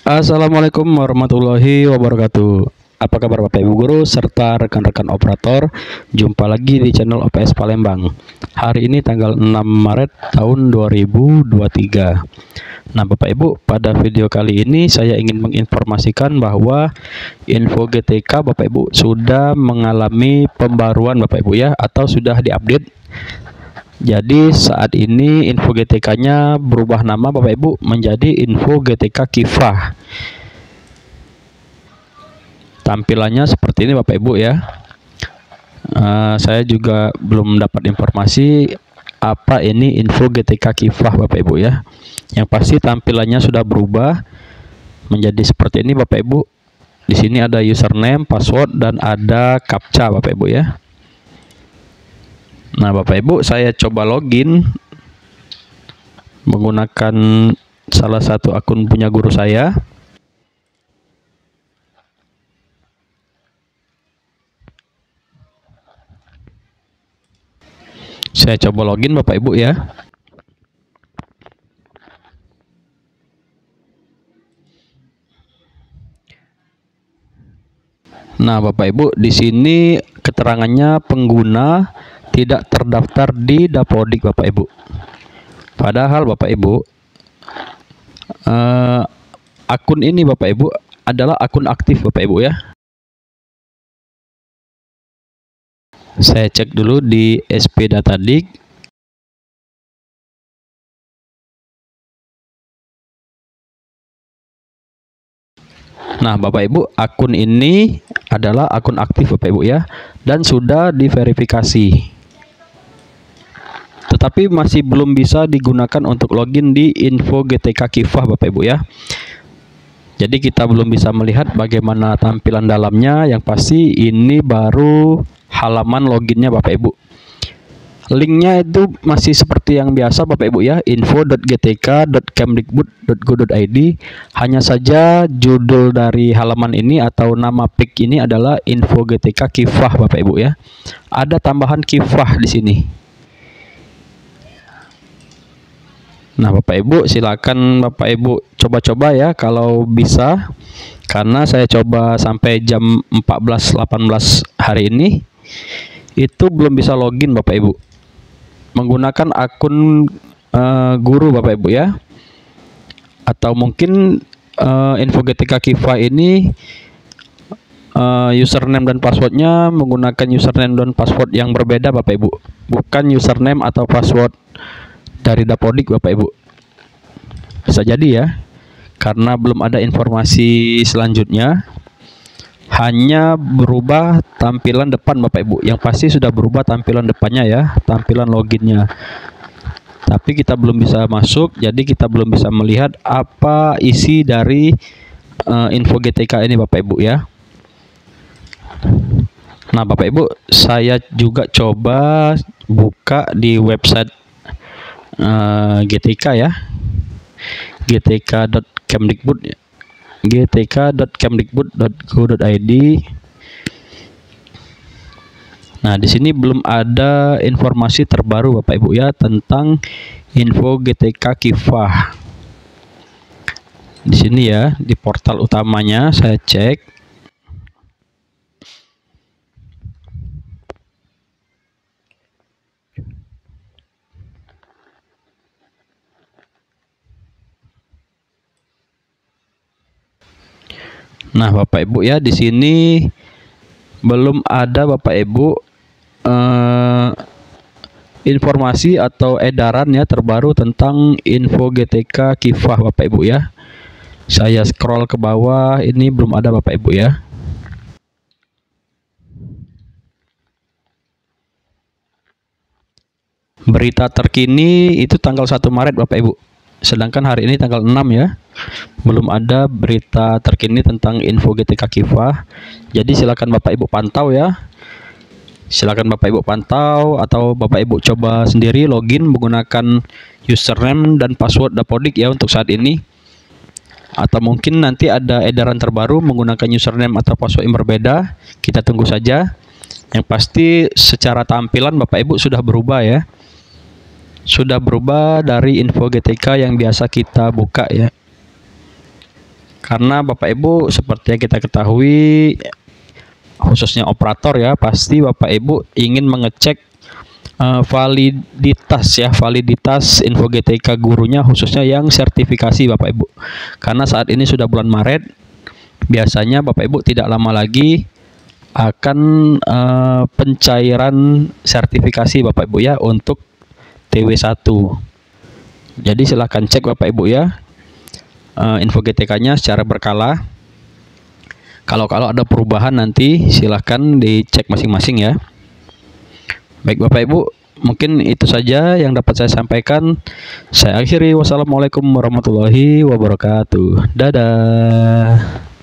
Assalamualaikum warahmatullahi wabarakatuh. Apa kabar Bapak Ibu Guru serta rekan-rekan operator? Jumpa lagi di channel OPS Palembang. Hari ini tanggal 6 Maret tahun 2023. Nah Bapak Ibu, pada video kali ini saya ingin menginformasikan bahwa info GTK Bapak Ibu sudah mengalami pembaruan Bapak Ibu ya, atau sudah diupdate. Jadi saat ini info GTK-nya berubah nama Bapak Ibu menjadi info GTK Kifah. Tampilannya seperti ini Bapak Ibu ya. Saya juga belum dapat informasi apa ini info GTK Kifah Bapak Ibu ya. Yang pasti tampilannya sudah berubah menjadi seperti ini Bapak Ibu. Di sini ada username, password, dan ada captcha Bapak Ibu ya. Nah Bapak Ibu, saya coba login menggunakan salah satu akun punya guru saya. Saya coba login Bapak Ibu ya. Nah Bapak Ibu, di sini keterangannya pengguna tidak terdaftar di Dapodik Bapak Ibu. Padahal Bapak Ibu, akun ini Bapak Ibu adalah akun aktif Bapak Ibu ya. Saya cek dulu di SP Datadik. Nah Bapak Ibu, akun ini adalah akun aktif Bapak Ibu ya, dan sudah diverifikasi. Tetapi masih belum bisa digunakan untuk login di info GTK Kifah Bapak Ibu ya. Jadi kita belum bisa melihat bagaimana tampilan dalamnya. Yang pasti ini baru halaman loginnya Bapak Ibu. Linknya itu masih seperti yang biasa Bapak Ibu ya, info.gtk.kemdikbud.go.id. Hanya saja judul dari halaman ini atau nama pik ini adalah info GTK Kifah Bapak Ibu ya. Ada tambahan Kifah di sini. Nah Bapak Ibu, silakan Bapak Ibu coba-coba ya kalau bisa, karena saya coba sampai jam 14.18 hari ini itu belum bisa login Bapak Ibu menggunakan akun guru Bapak Ibu ya. Atau mungkin info GTK Kifah ini username dan passwordnya menggunakan username dan password yang berbeda Bapak Ibu, bukan username atau password dari Dapodik Bapak Ibu. Bisa jadi ya, karena belum ada informasi selanjutnya. Hanya berubah tampilan depan Bapak Ibu. Yang pasti sudah berubah tampilan depannya ya, tampilan loginnya. Tapi kita belum bisa masuk, jadi kita belum bisa melihat apa isi dari info GTK ini Bapak Ibu ya. Nah Bapak Ibu, saya juga coba buka di website GTK ya, gtk.kemdikbud ya, gtk.kemdikbud.go.id. Nah, di sini belum ada informasi terbaru Bapak Ibu ya tentang info GTK Kifah. Di sini ya, di portal utamanya saya cek. Nah, Bapak Ibu ya, di sini belum ada Bapak Ibu informasi atau edaran ya terbaru tentang info GTK Kifah Bapak Ibu ya. Saya scroll ke bawah, ini belum ada Bapak Ibu ya. Berita terkini itu tanggal 1 Maret Bapak Ibu. Sedangkan hari ini tanggal 6 ya. Belum ada berita terkini tentang info GTK Kifah. Jadi silakan Bapak Ibu pantau ya. Silakan Bapak Ibu pantau atau Bapak Ibu coba sendiri login menggunakan username dan password Dapodik ya untuk saat ini. Atau mungkin nanti ada edaran terbaru menggunakan username atau password yang berbeda. Kita tunggu saja. Yang pasti secara tampilan Bapak Ibu sudah berubah ya. Sudah berubah dari info GTK yang biasa kita buka ya. Karena Bapak Ibu seperti yang kita ketahui, khususnya operator ya, pasti Bapak Ibu ingin mengecek validitas info GTK gurunya, khususnya yang sertifikasi Bapak Ibu. Karena saat ini sudah bulan Maret, biasanya Bapak Ibu tidak lama lagi akan pencairan sertifikasi Bapak Ibu ya untuk TW1. Jadi silahkan cek Bapak Ibu ya info GTK-nya secara berkala. Kalau ada perubahan nanti silahkan dicek masing-masing ya. Baik Bapak Ibu, mungkin itu saja yang dapat saya sampaikan. Saya akhiri, wassalamualaikum warahmatullahi wabarakatuh. Dadah.